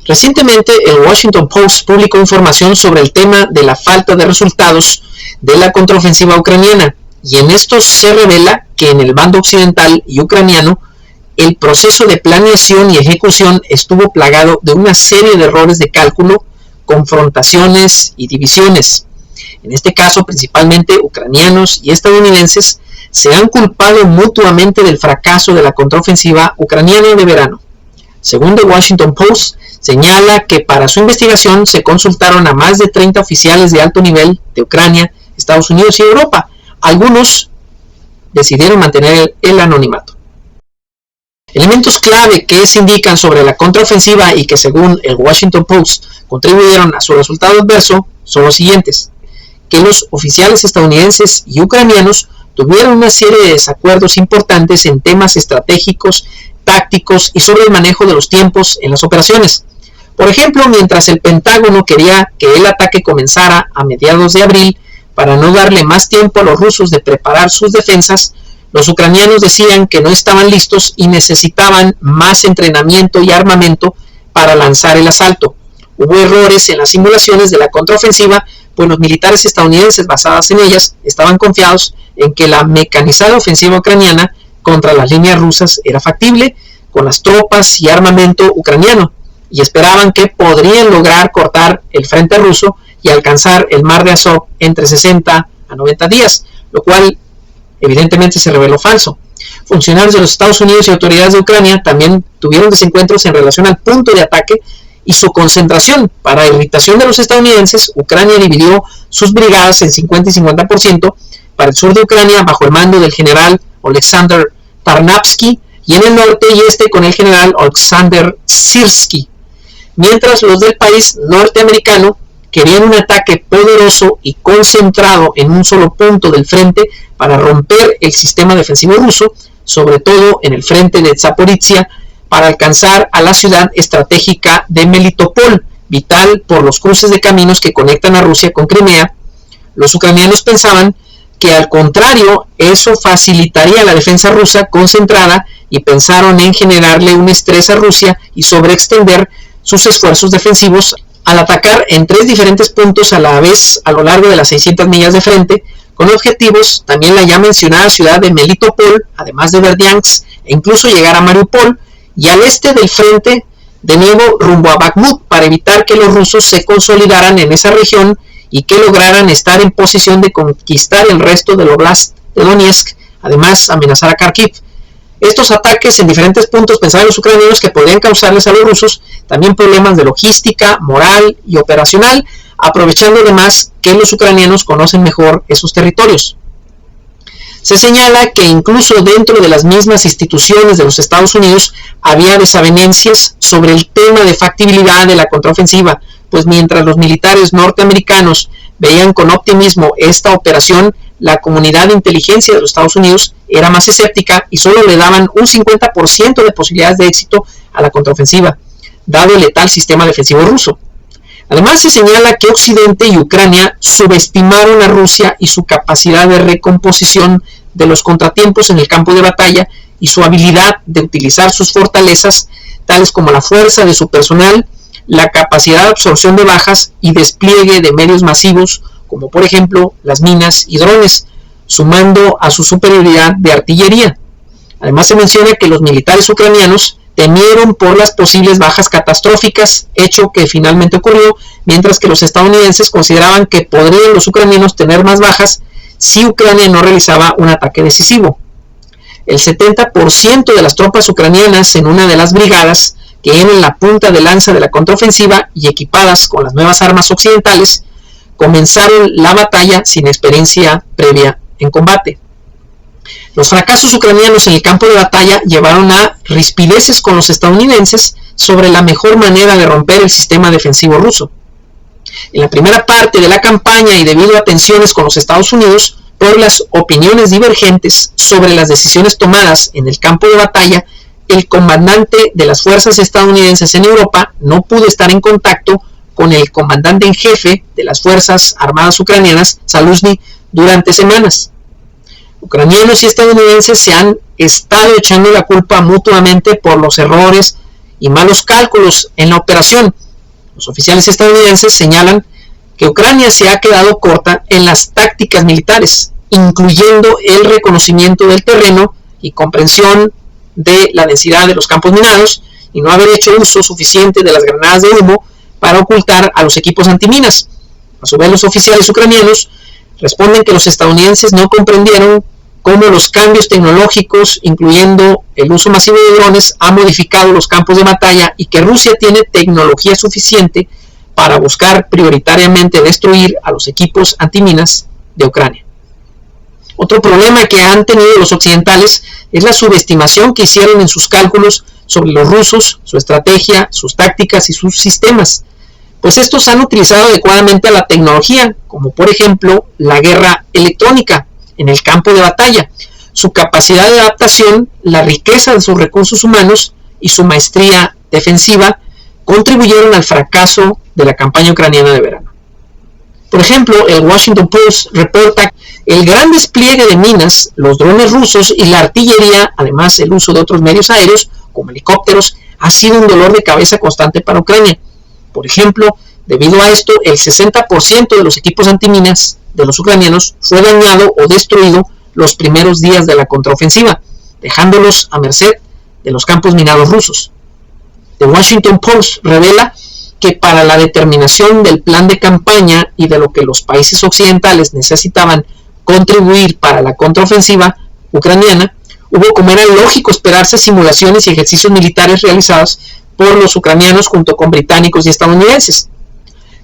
Recientemente, el Washington Post publicó información sobre el tema de la falta de resultados de la contraofensiva ucraniana, y en esto se revela que en el bando occidental y ucraniano el proceso de planeación y ejecución estuvo plagado de una serie de errores de cálculo, confrontaciones y divisiones. En este caso, principalmente ucranianos y estadounidenses se han culpado mutuamente del fracaso de la contraofensiva ucraniana de verano. Según The Washington Post, señala que para su investigación se consultaron a más de 30 oficiales de alto nivel de Ucrania, Estados Unidos y Europa. Algunos decidieron mantener el anonimato. Elementos clave que se indican sobre la contraofensiva y que según el Washington Post contribuyeron a su resultado adverso son los siguientes: que los oficiales estadounidenses y ucranianos tuvieron una serie de desacuerdos importantes en temas estratégicos, tácticos y sobre el manejo de los tiempos en las operaciones. Por ejemplo, mientras el Pentágono quería que el ataque comenzara a mediados de abril para no darle más tiempo a los rusos de preparar sus defensas, los ucranianos decían que no estaban listos y necesitaban más entrenamiento y armamento para lanzar el asalto. Hubo errores en las simulaciones de la contraofensiva, pues los militares estadounidenses basadas en ellas estaban confiados en que la mecanizada ofensiva ucraniana contra las líneas rusas era factible con las tropas y armamento ucraniano, y esperaban que podrían lograr cortar el frente ruso y alcanzar el mar de Azov entre 60 a 90 días, lo cual evidentemente se reveló falso. Funcionarios de los Estados Unidos y autoridades de Ucrania también tuvieron desencuentros en relación al punto de ataque y su concentración. Para irritación de los estadounidenses, Ucrania dividió sus brigadas en 50 y 50% para el sur de Ucrania bajo el mando del general Oleksandr Tarnavsky y en el norte y este con el general Oleksandr Syrsky, mientras los del país norteamericano querían un ataque poderoso y concentrado en un solo punto del frente para romper el sistema defensivo ruso, sobre todo en el frente de Zaporizhia, para alcanzar a la ciudad estratégica de Melitopol, vital por los cruces de caminos que conectan a Rusia con Crimea. Los ucranianos pensaban que al contrario, eso facilitaría la defensa rusa concentrada y pensaron en generarle un estrés a Rusia y sobreextender sus esfuerzos defensivos al atacar en 3 diferentes puntos a la vez a lo largo de las 600 millas de frente, con objetivos también la ya mencionada ciudad de Melitopol, además de Verdiansk, e incluso llegar a Mariupol, y al este del frente, de nuevo rumbo a Bakhmut, para evitar que los rusos se consolidaran en esa región y que lograran estar en posición de conquistar el resto del Oblast de Donetsk, además amenazar a Kharkiv. Estos ataques en diferentes puntos pensaban los ucranianos que podrían causarles a los rusos también problemas de logística, moral y operacional, aprovechando además que los ucranianos conocen mejor esos territorios. Se señala que incluso dentro de las mismas instituciones de los Estados Unidos había desavenencias sobre el tema de factibilidad de la contraofensiva, pues mientras los militares norteamericanos veían con optimismo esta operación, la comunidad de inteligencia de los Estados Unidos era más escéptica y solo le daban un 50% de posibilidades de éxito a la contraofensiva, dado el letal sistema defensivo ruso. Además, se señala que Occidente y Ucrania subestimaron a Rusia y su capacidad de recomposición de los contratiempos en el campo de batalla y su habilidad de utilizar sus fortalezas, tales como la fuerza de su personal, la capacidad de absorción de bajas y despliegue de medios masivos, como por ejemplo las minas y drones, sumando a su superioridad de artillería. Además, se menciona que los militares ucranianos temieron por las posibles bajas catastróficas, hecho que finalmente ocurrió, mientras que los estadounidenses consideraban que podrían los ucranianos tener más bajas si Ucrania no realizaba un ataque decisivo. El 70% de las tropas ucranianas en una de las brigadas, que eran la punta de lanza de la contraofensiva y equipadas con las nuevas armas occidentales, comenzaron la batalla sin experiencia previa en combate. Los fracasos ucranianos en el campo de batalla llevaron a rispideces con los estadounidenses sobre la mejor manera de romper el sistema defensivo ruso. En la primera parte de la campaña y debido a tensiones con los Estados Unidos por las opiniones divergentes sobre las decisiones tomadas en el campo de batalla, el comandante de las fuerzas estadounidenses en Europa no pudo estar en contacto con el comandante en jefe de las fuerzas armadas ucranianas, Zaluzny, durante semanas. Ucranianos y estadounidenses se han estado echando la culpa mutuamente por los errores y malos cálculos en la operación. Los oficiales estadounidenses señalan que Ucrania se ha quedado corta en las tácticas militares, incluyendo el reconocimiento del terreno y comprensión de la densidad de los campos minados, y no haber hecho uso suficiente de las granadas de humo para ocultar a los equipos antiminas. A su vez, los oficiales ucranianos responden que los estadounidenses no comprendieron cómo los cambios tecnológicos, incluyendo el uso masivo de drones, ha modificado los campos de batalla y que Rusia tiene tecnología suficiente para buscar prioritariamente destruir a los equipos antiminas de Ucrania. Otro problema que han tenido los occidentales es la subestimación que hicieron en sus cálculos sobre los rusos, su estrategia, sus tácticas y sus sistemas, pues estos han utilizado adecuadamente la tecnología, como por ejemplo la guerra electrónica en el campo de batalla, su capacidad de adaptación, la riqueza de sus recursos humanos y su maestría defensiva contribuyeron al fracaso de la campaña ucraniana de verano. Por ejemplo, el Washington Post reporta el gran despliegue de minas, los drones rusos y la artillería, además el uso de otros medios aéreos como helicópteros, ha sido un dolor de cabeza constante para Ucrania. Por ejemplo, debido a esto, el 60% de los equipos antiminas de los ucranianos fue dañado o destruido los primeros días de la contraofensiva, dejándolos a merced de los campos minados rusos. The Washington Post revela que para la determinación del plan de campaña y de lo que los países occidentales necesitaban contribuir para la contraofensiva ucraniana, hubo, como era lógico esperarse, simulaciones y ejercicios militares realizados por los ucranianos junto con británicos y estadounidenses,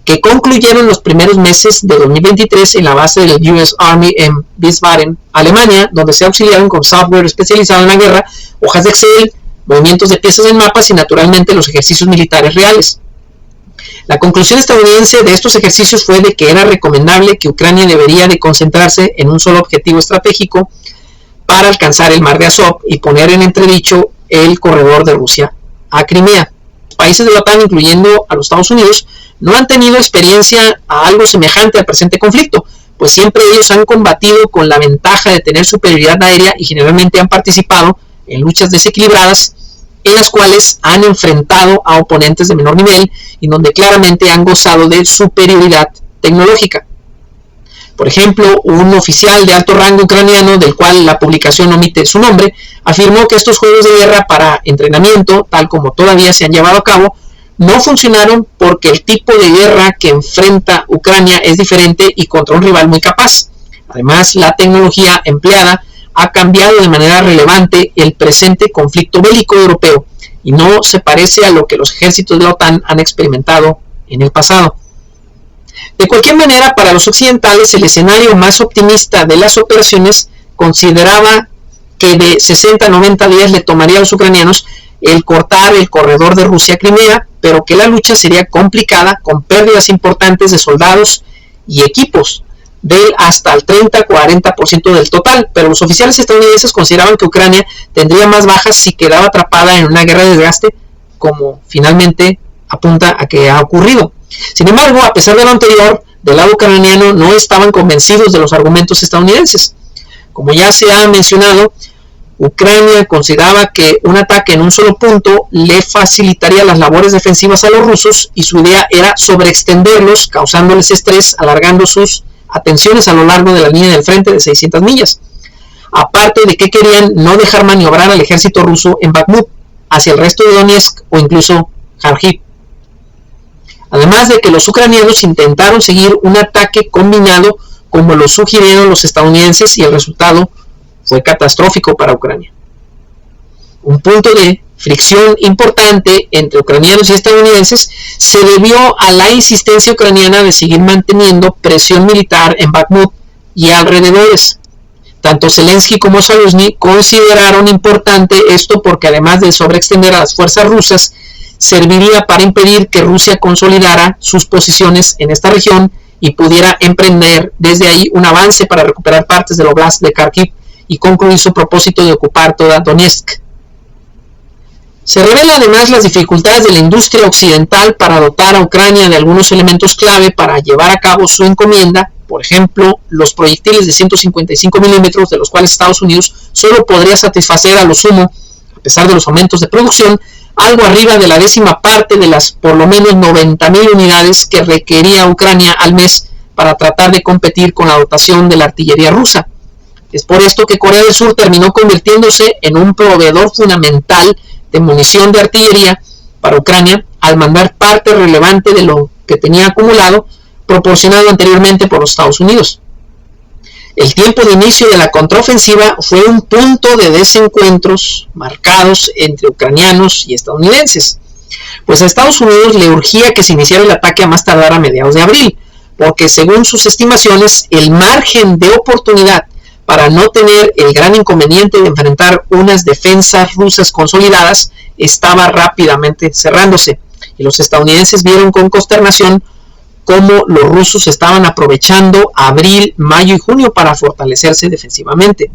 que concluyeron los primeros meses de 2023 en la base del US Army en Wiesbaden, Alemania, donde se auxiliaron con software especializado en la guerra, hojas de Excel, movimientos de piezas en mapas y naturalmente los ejercicios militares reales. La conclusión estadounidense de estos ejercicios fue de que era recomendable que Ucrania debería de concentrarse en un solo objetivo estratégico para alcanzar el mar de Azov y poner en entredicho el corredor de Rusia a Crimea. Los países de la OTAN, incluyendo a los Estados Unidos, no han tenido experiencia a algo semejante al presente conflicto, pues siempre ellos han combatido con la ventaja de tener superioridad aérea y generalmente han participado en luchas desequilibradas en las cuales han enfrentado a oponentes de menor nivel y donde claramente han gozado de superioridad tecnológica. Por ejemplo, un oficial de alto rango ucraniano, del cual la publicación omite su nombre, afirmó que estos juegos de guerra para entrenamiento, tal como todavía se han llevado a cabo, no funcionaron porque el tipo de guerra que enfrenta Ucrania es diferente y contra un rival muy capaz. Además, la tecnología empleada ha cambiado de manera relevante el presente conflicto bélico europeo y no se parece a lo que los ejércitos de la OTAN han experimentado en el pasado. De cualquier manera, para los occidentales, el escenario más optimista de las operaciones consideraba que de 60 a 90 días le tomaría a los ucranianos el cortar el corredor de Rusia a Crimea, pero que la lucha sería complicada con pérdidas importantes de soldados y equipos, del hasta el 30-40% del total, pero los oficiales estadounidenses consideraban que Ucrania tendría más bajas si quedaba atrapada en una guerra de desgaste, como finalmente apunta a que ha ocurrido. Sin embargo, a pesar de lo anterior, del lado ucraniano no estaban convencidos de los argumentos estadounidenses. Como ya se ha mencionado, Ucrania consideraba que un ataque en un solo punto le facilitaría las labores defensivas a los rusos y su idea era sobreextenderlos, causándoles estrés, alargando sus atenciones a lo largo de la línea del frente de 600 millas. Aparte de que querían no dejar maniobrar al ejército ruso en Bakhmut, hacia el resto de Donetsk o incluso Kharkiv. Además de que los ucranianos intentaron seguir un ataque combinado como lo sugirieron los estadounidenses y el resultado fue catastrófico para Ucrania. Un punto de fricción importante entre ucranianos y estadounidenses se debió a la insistencia ucraniana de seguir manteniendo presión militar en Bakhmut y alrededores. Tanto Zelensky como Zaluzny consideraron importante esto porque además de sobreextender a las fuerzas rusas, serviría para impedir que Rusia consolidara sus posiciones en esta región y pudiera emprender desde ahí un avance para recuperar partes del Oblast de Kharkiv y concluir su propósito de ocupar toda Donetsk. Se revelan además las dificultades de la industria occidental para dotar a Ucrania de algunos elementos clave para llevar a cabo su encomienda, por ejemplo, los proyectiles de 155 milímetros, de los cuales Estados Unidos solo podría satisfacer a lo sumo pesar de los aumentos de producción, algo arriba de la 10ª parte de las por lo menos 90,000 unidades que requería Ucrania al mes para tratar de competir con la dotación de la artillería rusa. Es por esto que Corea del Sur terminó convirtiéndose en un proveedor fundamental de munición de artillería para Ucrania al mandar parte relevante de lo que tenía acumulado, proporcionado anteriormente por los Estados Unidos. El tiempo de inicio de la contraofensiva fue un punto de desencuentros marcados entre ucranianos y estadounidenses, pues a Estados Unidos le urgía que se iniciara el ataque a más tardar a mediados de abril, porque según sus estimaciones el margen de oportunidad para no tener el gran inconveniente de enfrentar unas defensas rusas consolidadas estaba rápidamente cerrándose, y los estadounidenses vieron con consternación cómo los rusos estaban aprovechando abril, mayo y junio para fortalecerse defensivamente.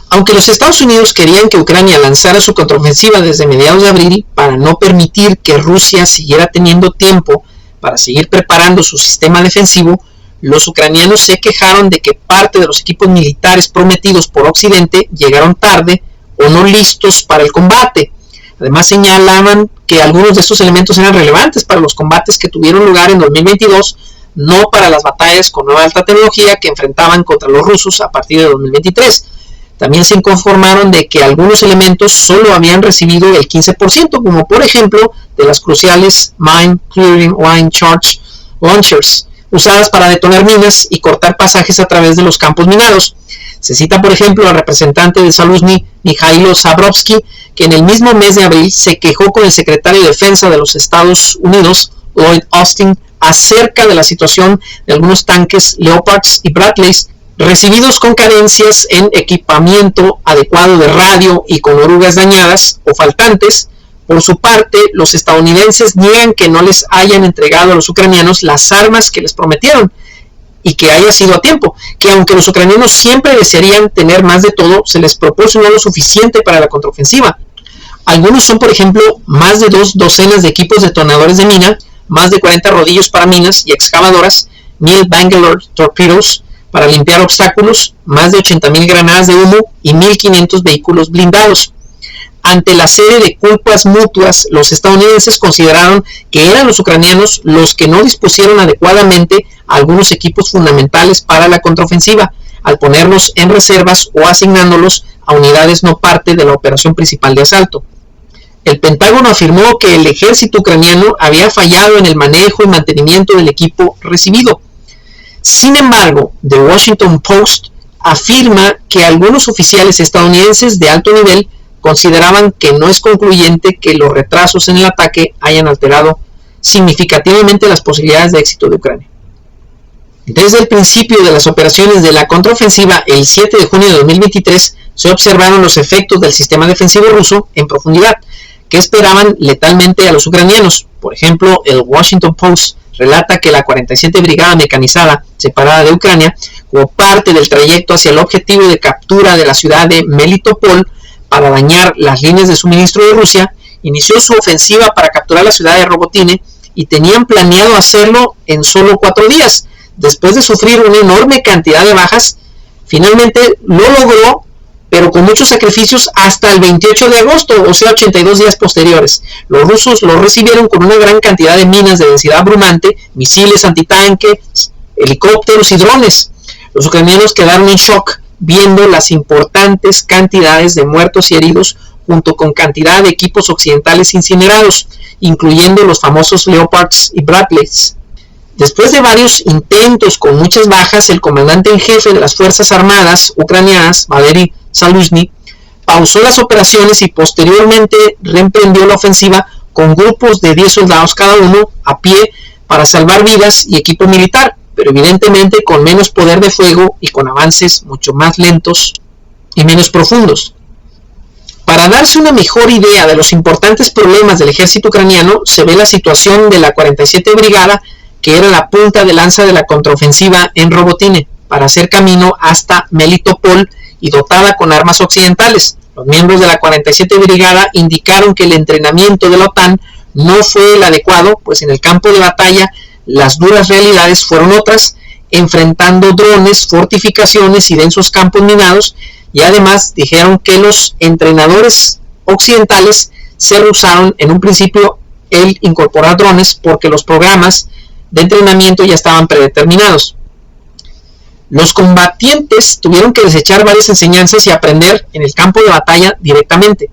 Aunque los Estados Unidos querían que Ucrania lanzara su contraofensiva desde mediados de abril para no permitir que Rusia siguiera teniendo tiempo para seguir preparando su sistema defensivo, los ucranianos se quejaron de que parte de los equipos militares prometidos por Occidente llegaron tarde o no listos para el combate. Además señalaban que algunos de estos elementos eran relevantes para los combates que tuvieron lugar en 2022, no para las batallas con nueva alta tecnología que enfrentaban contra los rusos a partir de 2023. También se inconformaron de que algunos elementos solo habían recibido el 15%, como por ejemplo de las cruciales Mine Clearing Line Charge Launchers, usadas para detonar minas y cortar pasajes a través de los campos minados. Se cita, por ejemplo, al representante de Zaluzhny, Mikhailo Zabrovsky, que en el mismo mes de abril se quejó con el secretario de Defensa de los Estados Unidos, Lloyd Austin, acerca de la situación de algunos tanques Leopards y Bradleys recibidos con carencias en equipamiento adecuado de radio y con orugas dañadas o faltantes. Por su parte, los estadounidenses niegan que no les hayan entregado a los ucranianos las armas que les prometieron y que haya sido a tiempo, que aunque los ucranianos siempre desearían tener más de todo, se les proporcionó lo suficiente para la contraofensiva. Algunos son, por ejemplo, más de 2 docenas de equipos detonadores de mina, más de 40 rodillos para minas y excavadoras, 1,000 Bangalore Torpedoes para limpiar obstáculos, más de 80,000 granadas de humo y 1,500 vehículos blindados. Ante la serie de culpas mutuas, los estadounidenses consideraron que eran los ucranianos los que no dispusieron adecuadamente a algunos equipos fundamentales para la contraofensiva, al ponerlos en reservas o asignándolos a unidades no parte de la operación principal de asalto. El Pentágono afirmó que el ejército ucraniano había fallado en el manejo y mantenimiento del equipo recibido. Sin embargo, The Washington Post afirma que algunos oficiales estadounidenses de alto nivel consideraban que no es concluyente que los retrasos en el ataque hayan alterado significativamente las posibilidades de éxito de Ucrania. Desde el principio de las operaciones de la contraofensiva, el 7 de junio de 2023, se observaron los efectos del sistema defensivo ruso en profundidad, que esperaban letalmente a los ucranianos. Por ejemplo, el Washington Post relata que la 47 Brigada Mecanizada, separada de Ucrania, como parte del trayecto hacia el objetivo de captura de la ciudad de Melitopol para dañar las líneas de suministro de Rusia, inició su ofensiva para capturar la ciudad de Robotine y tenían planeado hacerlo en solo 4 días. Después de sufrir una enorme cantidad de bajas, finalmente lo logró, pero con muchos sacrificios hasta el 28 de agosto, o sea 82 días posteriores. Los rusos lo recibieron con una gran cantidad de minas de densidad abrumante, misiles antitanque, helicópteros y drones. Los ucranianos quedaron en shock viendo las importantes cantidades de muertos y heridos junto con cantidad de equipos occidentales incinerados, incluyendo los famosos Leopards y Bradleys. Después de varios intentos con muchas bajas, el comandante en jefe de las Fuerzas Armadas ucranianas, Valery Zaluzhny, pausó las operaciones y posteriormente reemprendió la ofensiva con grupos de 10 soldados cada uno a pie para salvar vidas y equipo militar, pero evidentemente con menos poder de fuego y con avances mucho más lentos y menos profundos. Para darse una mejor idea de los importantes problemas del ejército ucraniano, se ve la situación de la 47 Brigada, que era la punta de lanza de la contraofensiva en Robotine, para hacer camino hasta Melitopol y dotada con armas occidentales. Los miembros de la 47 Brigada indicaron que el entrenamiento de la OTAN no fue el adecuado, pues en el campo de batalla las duras realidades fueron otras, enfrentando drones, fortificaciones y densos campos minados, y además dijeron que los entrenadores occidentales se rehusaron en un principio el incorporar drones porque los programas de entrenamiento ya estaban predeterminados. Los combatientes tuvieron que desechar varias enseñanzas y aprender en el campo de batalla directamente.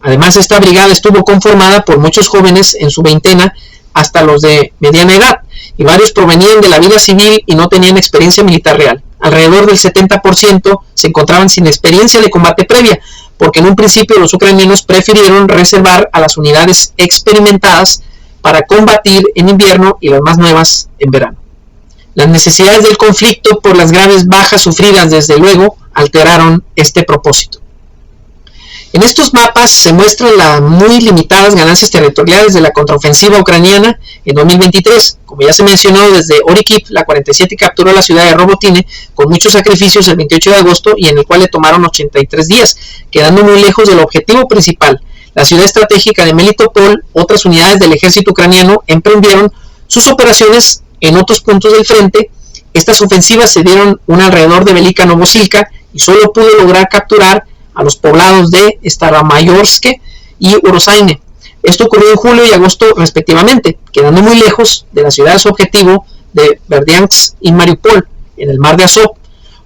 Además, esta brigada estuvo conformada por muchos jóvenes en su veintena hasta los de mediana edad, y varios provenían de la vida civil y no tenían experiencia militar real. Alrededor del 70% se encontraban sin experiencia de combate previa, porque en un principio los ucranianos prefirieron reservar a las unidades experimentadas para combatir en invierno y las más nuevas en verano. Las necesidades del conflicto por las graves bajas sufridas desde luego alteraron este propósito. En estos mapas se muestran las muy limitadas ganancias territoriales de la contraofensiva ucraniana en 2023. Como ya se mencionó, desde Orikhiv, la 47 capturó la ciudad de Robotine con muchos sacrificios el 28 de agosto y en el cual le tomaron 83 días, quedando muy lejos del objetivo principal. La ciudad estratégica de Melitopol, otras unidades del ejército ucraniano emprendieron sus operaciones en otros puntos del frente. Estas ofensivas se dieron una alrededor de Velika Novosilka y solo pudo lograr capturar a los poblados de Staramayorsk y Urosaine. Esto ocurrió en julio y agosto respectivamente, quedando muy lejos de las ciudades objetivo de Berdiansk y Mariupol, en el mar de Azov.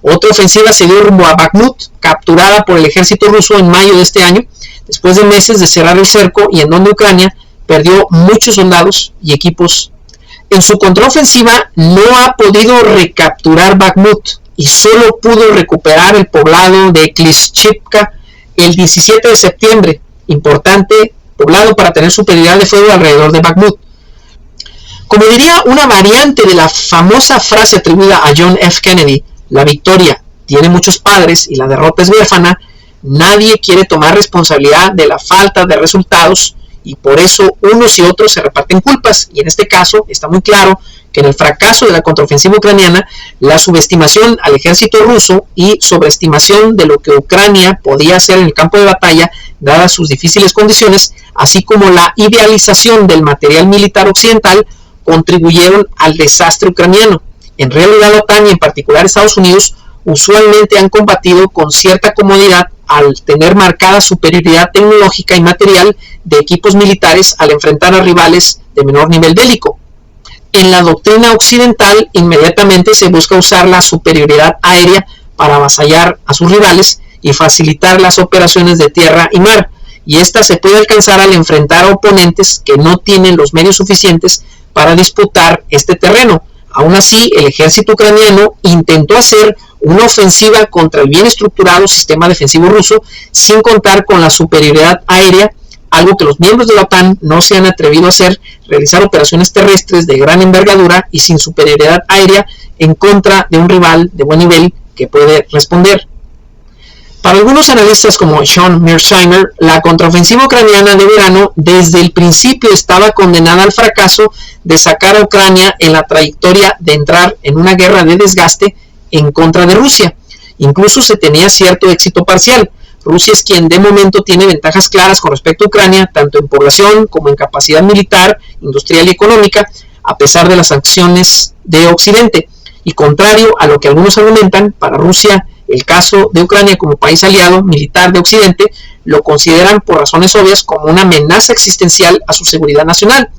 Otra ofensiva se dio rumbo a Bakhmut, capturada por el ejército ruso en mayo de este año, después de meses de cerrar el cerco y en donde Ucrania perdió muchos soldados y equipos. En su contraofensiva no ha podido recapturar Bakhmut y solo pudo recuperar el poblado de Klishchivka el 17 de septiembre, importante poblado para tener superioridad de fuego alrededor de Bakhmut. Como diría una variante de la famosa frase atribuida a John F. Kennedy, la victoria tiene muchos padres y la derrota es huérfana, nadie quiere tomar responsabilidad de la falta de resultados y por eso unos y otros se reparten culpas, y en este caso está muy claro que en el fracaso de la contraofensiva ucraniana, la subestimación al ejército ruso y sobreestimación de lo que Ucrania podía hacer en el campo de batalla, dadas sus difíciles condiciones, así como la idealización del material militar occidental, contribuyeron al desastre ucraniano. En realidad, la OTAN y en particular Estados Unidos usualmente han combatido con cierta comodidad al tener marcada superioridad tecnológica y material de equipos militares al enfrentar a rivales de menor nivel bélico. En la doctrina occidental, inmediatamente se busca usar la superioridad aérea para avasallar a sus rivales y facilitar las operaciones de tierra y mar, y esta se puede alcanzar al enfrentar a oponentes que no tienen los medios suficientes para disputar este terreno. Aún así, el ejército ucraniano intentó hacer una ofensiva contra el bien estructurado sistema defensivo ruso sin contar con la superioridad aérea, algo que los miembros de la OTAN no se han atrevido a hacer, realizar operaciones terrestres de gran envergadura y sin superioridad aérea en contra de un rival de buen nivel que puede responder. Para algunos analistas como Sean Mearsheimer, la contraofensiva ucraniana de verano desde el principio estaba condenada al fracaso de sacar a Ucrania en la trayectoria de entrar en una guerra de desgaste en contra de Rusia. Incluso se tenía cierto éxito parcial. Rusia es quien de momento tiene ventajas claras con respecto a Ucrania, tanto en población como en capacidad militar, industrial y económica, a pesar de las sanciones de Occidente. Y contrario a lo que algunos argumentan, para Rusia el caso de Ucrania como país aliado militar de Occidente lo consideran por razones obvias como una amenaza existencial a su seguridad nacional.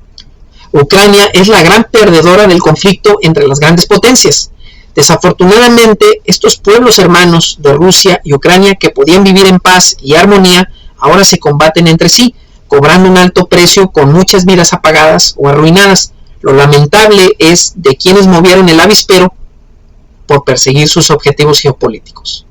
Ucrania es la gran perdedora del conflicto entre las grandes potencias. Desafortunadamente, estos pueblos hermanos de Rusia y Ucrania que podían vivir en paz y armonía, ahora se combaten entre sí, cobrando un alto precio con muchas vidas apagadas o arruinadas. Lo lamentable es de quienes movieron el avispero por perseguir sus objetivos geopolíticos.